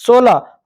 16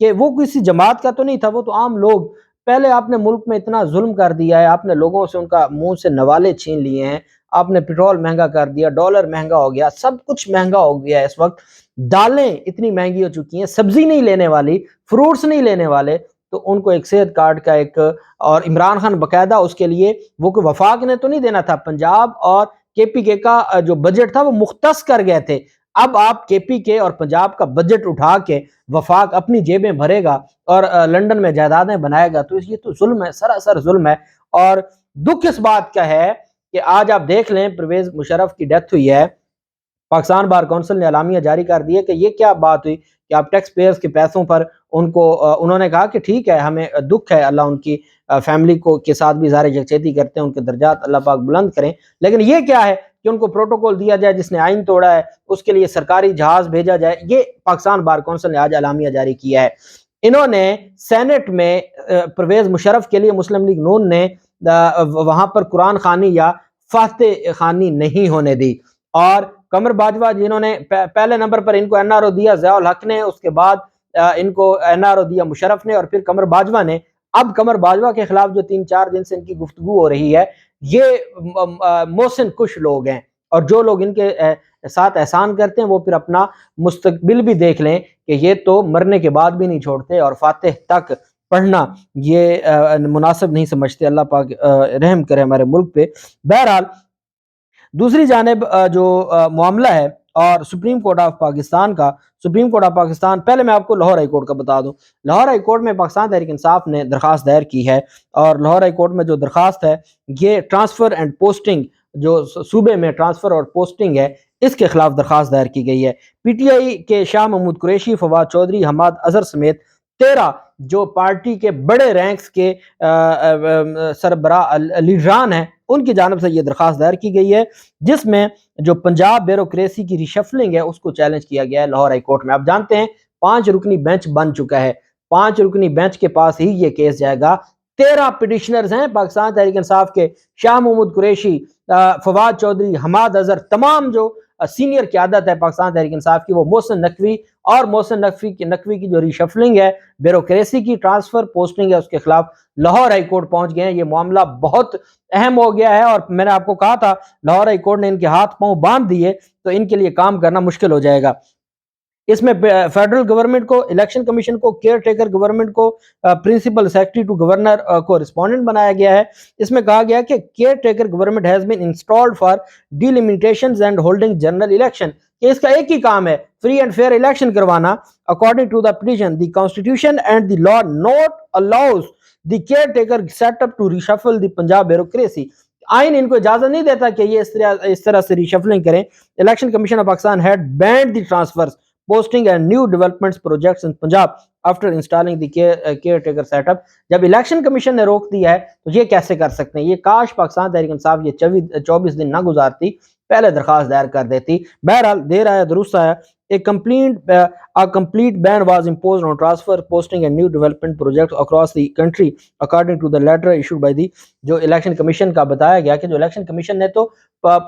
کہ وہ کسی جماعت کا تو نہیں تھا، وہ تو عام لوگ. پہلے آپ نے ملک میں اتنا ظلم کر دیا ہے، آپ نے لوگوں سے ان کا منہ سے نوالے چھین لیے ہیں، آپ نے پیٹرول مہنگا کر دیا، ڈالر مہنگا ہو گیا، سب کچھ مہنگا ہو گیا ہے اس وقت. دالیں اتنی مہنگی ہو چکی ہیں، سبزی نہیں لینے والی، فروٹس نہیں لینے والے، تو ان کو ایک صحت کارڈ کا ایک، اور عمران خان باقاعدہ اس کے لیے، وہ کہ وفاق نے تو نہیں دینا تھا، پنجاب اور کے پی کے کا جو بجٹ تھا وہ مختص کر گئے تھے. اب آپ کے پی کے اور پنجاب کا بجٹ اٹھا کے وفاق اپنی جیبیں بھرے گا اور لنڈن میں جائیدادیں بنائے گا، تو یہ تو ظلم ہے، سراسر ظلم ہے. اور دکھ اس بات کا ہے کہ آج آپ دیکھ لیں پرویز مشرف کی ڈیتھ ہوئی ہے، پاکستان بار کونسل نے اعلامیہ جاری کر دیا کہ یہ کیا بات ہوئی کہ آپ ٹیکس پیئرز کے پیسوں پر ان کو، انہوں نے کہا کہ ٹھیک ہے ہمیں دکھ ہے، اللہ ان کی فیملی کو کے ساتھ بھی ظاہر یکجہتی کرتے ہیں، ان کے درجات اللہ پاک بلند کریں، لیکن یہ کیا ہے کہ ان کو پروٹوکول دیا جائے، جس نے آئین توڑا ہے اس کے لیے سرکاری جہاز بھیجا جائے. یہ پاکستان بار کونسل نے آج اعلامیہ جاری کیا ہے. انہوں نے سینٹ میں پرویز مشرف کے لیے مسلم لیگ نون نے وہاں پر قرآن خوانی یا فاتح خوانی نہیں ہونے دی. اور قمر باجوہ جنہوں نے پہلے نمبر پر ان کو این آر او دیا ضیاء الحق نے، اس کے بعد ان کو این آر او دیا مشرف نے، اور پھر قمر باجوہ نے. اب قمر باجوہ کے خلاف جو 3-4 دن سے ان کی گفتگو ہو رہی ہے، یہ محسن کش لوگ ہیں، اور جو لوگ ان کے ساتھ احسان کرتے ہیں وہ پھر اپنا مستقبل بھی دیکھ لیں کہ یہ تو مرنے کے بعد بھی نہیں چھوڑتے، اور فاتح تک پڑھنا یہ مناسب نہیں سمجھتے. اللہ پاک رحم کرے ہمارے ملک پہ. بہرحال دوسری جانب جو معاملہ ہے اور سپریم کورٹ آف پاکستان کا، سپریم کورٹ آف پاکستان، پہلے میں آپ کو لاہور ہائی کورٹ کا بتا دوں. لاہور ہائی کورٹ میں پاکستان تحریک انصاف نے درخواست دائر کی ہے، اور لاہور ہائی کورٹ میں جو درخواست ہے یہ ٹرانسفر اینڈ پوسٹنگ، جو صوبے میں ٹرانسفر اور پوسٹنگ ہے، اس کے خلاف درخواست دائر کی گئی ہے. پی ٹی آئی کے شاہ محمود قریشی، فواد چودھری، حماد اظہر سمیت 13 جو پارٹی کے بڑے رینکس کے سربراہ لیڈران ہیں، ان کی جانب سے یہ درخواست دائر کی گئی ہے، جس میں جو پنجاب بیوروکریسی کی ریشفلنگ ہے اس کو چیلنج کیا گیا ہے لاہور ہائی کورٹ میں. آپ جانتے ہیں 5 رکنی بینچ بن چکا ہے، 5 رکنی بینچ کے پاس ہی یہ کیس جائے گا. 13 پٹیشنرز ہیں پاکستان تحریک انصاف کے، شاہ محمود قریشی، فواد چودھری، حماد اظہر، تمام جو سینئر قیادت ہے پاکستان تحریک انصاف کی، وہ محسن نقوی، اور محسن نقوی کی جو ریشفلنگ ہے، بیوروکریسی کی ٹرانسفر پوسٹنگ ہے، اس کے خلاف لاہور ہائی کورٹ پہنچ گئے ہیں. یہ معاملہ بہت اہم ہو گیا ہے، اور میں نے آپ کو کہا تھا لاہور ہائی کورٹ نے ان کے ہاتھ پاؤں باندھ دیے تو ان کے لیے کام کرنا مشکل ہو جائے گا. اس میں فیڈرل گورنمنٹ کو، الیکشن کمیشن کو، کیئر ٹیکر گورنمنٹ کو، پرنسپل سیکرٹری ٹو گورنر کو رسپونڈنٹ بنایا گیا ہے. اس میں کہا گیا کہ caretaker government has been installed for delimitations and holding general election, کہ اس کا ایک ہی کام ہے فری اینڈ فیئر الیکشن کروانا. According to the petition the constitution and the law not allows the caretaker set up to reshuffle the Punjab bureaucracy. آئین ان کو اجازت نہیں دیتا کہ یہ اس طرح سے ریشفلنگ کریں. Election commission of Pakistan had banned the transfers posting and new developments projects in Punjab after installing the caretaker setup. جب الیکشن کمیشن نے روک دیا ہے تو یہ کیسے کر سکتے ہیں؟ یہ کاش پاکستان تحریک انصاف یہ 24 دن نہ گزارتی، پہلے درخواست دائر کر دیتی. بہرحال دیر آیا درست آیا. A complete ban was imposed on transfer, posting and new development projects across the country according to the letter issued by the جو الیکشن کمیشن کا بتایا گیا کہ جو الیکشن کمیشن نے تو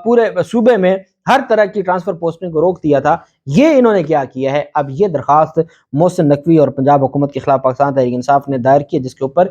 پورے صوبے میں ہر طرح کی ٹرانسفر پوسٹنگ کو روک دیا تھا. یہ انہوں نے کیا کیا ہے؟ اب یہ درخواست محسن نقوی اور پنجاب حکومت کے خلاف پاکستان تحریک انصاف نے دائر کی، جس کے اوپر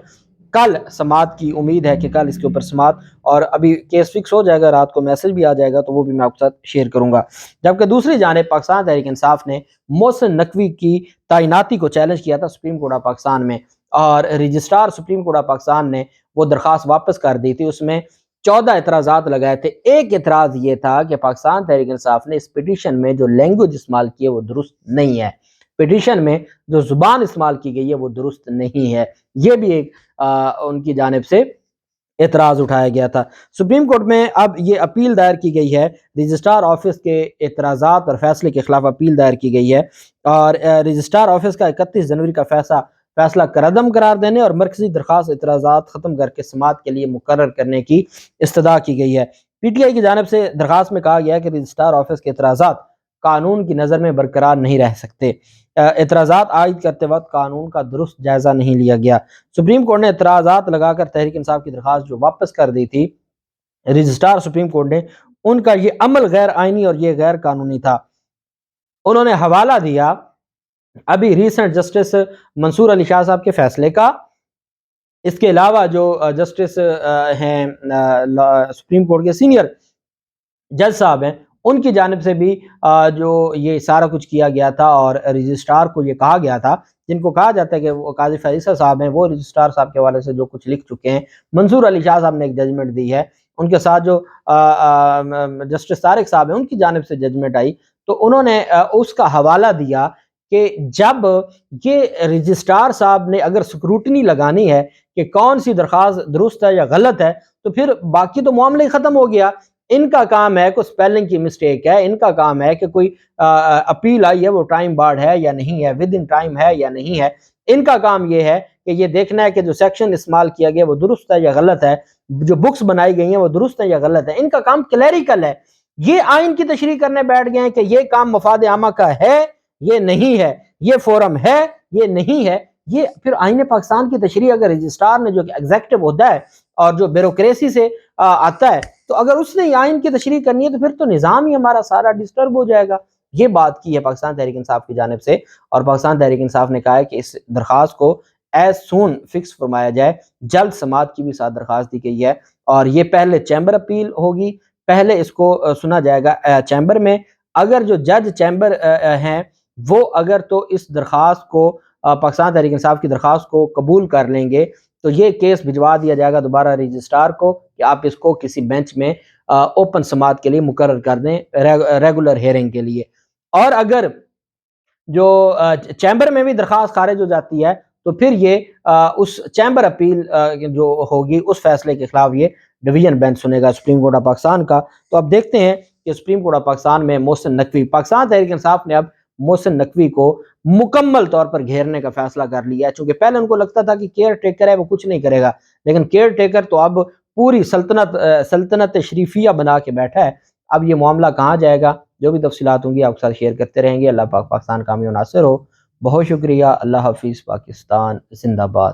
کل سماعت کی امید ہے کہ کل اس کے اوپر سماعت، اور ابھی کیس فکس ہو جائے گا، رات کو میسج بھی آ جائے گا تو وہ بھی میں آپ کے ساتھ شیئر کروں گا. جبکہ دوسری جانب پاکستان تحریک انصاف نے محسن نقوی کی تعیناتی کو چیلنج کیا تھا سپریم کورٹ آف پاکستان میں، اور registrar supreme court of Pakistan نے وہ درخواست واپس کر دی تھی. اس میں 14 اعتراضات لگائے تھے. ایک اعتراض یہ تھا کہ پاکستان تحریک انصاف نے اس پٹیشن میں جو لینگویج استعمال کی ہے وہ درست نہیں ہے، پٹیشن میں جو زبان استعمال کی گئی ہے وہ درست نہیں ہے. یہ بھی ایک ان کی جانب سے اعتراض اٹھایا گیا تھا. سپریم کورٹ میں اب یہ اپیل دائر کی گئی ہے، رجسٹرار آفس کے اعتراضات اور فیصلے کے خلاف اپیل دائر کی گئی ہے، اور رجسٹرار آفس کا 31 جنوری کا فیصلہ کرعدم قرار دینے اور مرکزی درخواست اعتراضات ختم کر کے سماعت کے لیے مقرر کرنے کی استدعا کی گئی ہے. پی ٹی آئی کی جانب سے درخواست میں کہا گیا ہے کہ رجسٹرار آفس کے اعتراضات قانون کی نظر میں برقرار نہیں رہ سکتے. اعتراضات عائد کرتے وقت قانون کا درست جائزہ نہیں لیا گیا. سپریم کورٹ نے اعتراضات لگا کر تحریک انصاف کی درخواست جو واپس کر دی تھی رجسٹرار سپریم کورٹ نے، ان کا یہ عمل غیر آئینی اور یہ غیر قانونی تھا. انہوں نے حوالہ دیا ابھی ریسنٹ جسٹس منصور علی شاہ صاحب کے فیصلے کا، اس کے علاوہ جو جسٹس ہیں سپریم کورٹ کے سینئر جج صاحب ہیں، ان کی جانب سے بھی جو یہ سارا کچھ کیا گیا تھا اور رجسٹرار کو یہ کہا گیا تھا، جن کو کہا جاتا ہے کہ وہ قاضی فیصل صاحب ہیں، وہ رجسٹرار صاحب کے حوالے سے جو کچھ لکھ چکے ہیں، منصور علی شاہ صاحب نے ایک ججمنٹ دی ہے، ان کے ساتھ جو جسٹس طارق صاحب ہیں ان کی جانب سے ججمنٹ آئی، تو انہوں نے اس کا حوالہ دیا کہ جب یہ رجسٹرار صاحب نے اگر سکروٹنی لگانی ہے کہ کون سی درخواست درست ہے یا غلط ہے، تو پھر باقی تو معاملہ ہی ختم ہو گیا۔ ان کا کام ہے کوئی سپیلنگ کی مسٹیک ہے، ان کا کام ہے کہ کوئی اپیل آئی ہے وہ ٹائم بارڈ ہے یا نہیں ہے، ود ان ٹائم ہے یا نہیں ہے، ان کا کام یہ ہے کہ یہ دیکھنا ہے کہ جو سیکشن استعمال کیا گیا وہ درست ہے یا غلط ہے، جو بکس بنائی گئی ہیں وہ درست ہے یا غلط ہے، ان کا کام کلیریکل ہے۔ یہ آئین کی تشریح کرنے بیٹھ گئے ہیں کہ یہ کام مفاد عامہ کا ہے، یہ نہیں ہے، یہ فورم ہے، یہ نہیں ہے۔ یہ پھر آئین پاکستان کی تشریح اگر رجسٹرار نے جو کہ ایگزیکٹو ہوتا ہے اور جو بیوروکریسی سے آتا ہے، تو اگر اس نے آئین کی تشریح کرنی ہے تو پھر تو نظام ہی ہمارا سارا ڈسٹرب ہو جائے گا۔ یہ بات کی ہے پاکستان تحریک انصاف کی جانب سے، اور پاکستان تحریک انصاف نے کہا ہے کہ اس درخواست کو ایز سون فکس فرمایا جائے، جلد سماعت کی بھی ساتھ درخواست دی گئی ہے، اور یہ پہلے چیمبر اپیل ہوگی، پہلے اس کو سنا جائے گا چیمبر میں۔ اگر جو جج چیمبر ہیں وہ اگر تو اس درخواست کو پاکستان تحریک انصاف کی درخواست کو قبول کر لیں گے تو یہ کیس بھجوا دیا جائے گا دوبارہ رجسٹرار کو کہ آپ اس کو کسی بینچ میں اوپن سماعت کے لیے مقرر کر دیں، ریگولر ہیئرنگ کے لیے۔ اور اگر جو چیمبر میں بھی درخواست خارج ہو جاتی ہے تو پھر یہ اس چیمبر اپیل جو ہوگی اس فیصلے کے خلاف یہ ڈویژن بینچ سنے گا سپریم کورٹ آف پاکستان کا۔ تو اب دیکھتے ہیں کہ سپریم کورٹ آف پاکستان میں محسن نقوی، پاکستان تحریک انصاف نے اب محسن نقوی کو مکمل طور پر گھیرنے کا فیصلہ کر لیا ہے، چونکہ پہلے ان کو لگتا تھا کہ کیئر ٹیکر ہے وہ کچھ نہیں کرے گا، لیکن کیئر ٹیکر تو اب پوری سلطنت شریفیہ بنا کے بیٹھا ہے۔ اب یہ معاملہ کہاں جائے گا، جو بھی تفصیلات ہوں گی آپ کے ساتھ شیئر کرتے رہیں گے۔ اللہ پاک پاکستان کامیاب و ناصر ہو۔ بہت شکریہ۔ اللہ حافظ۔ پاکستان زندہ باد۔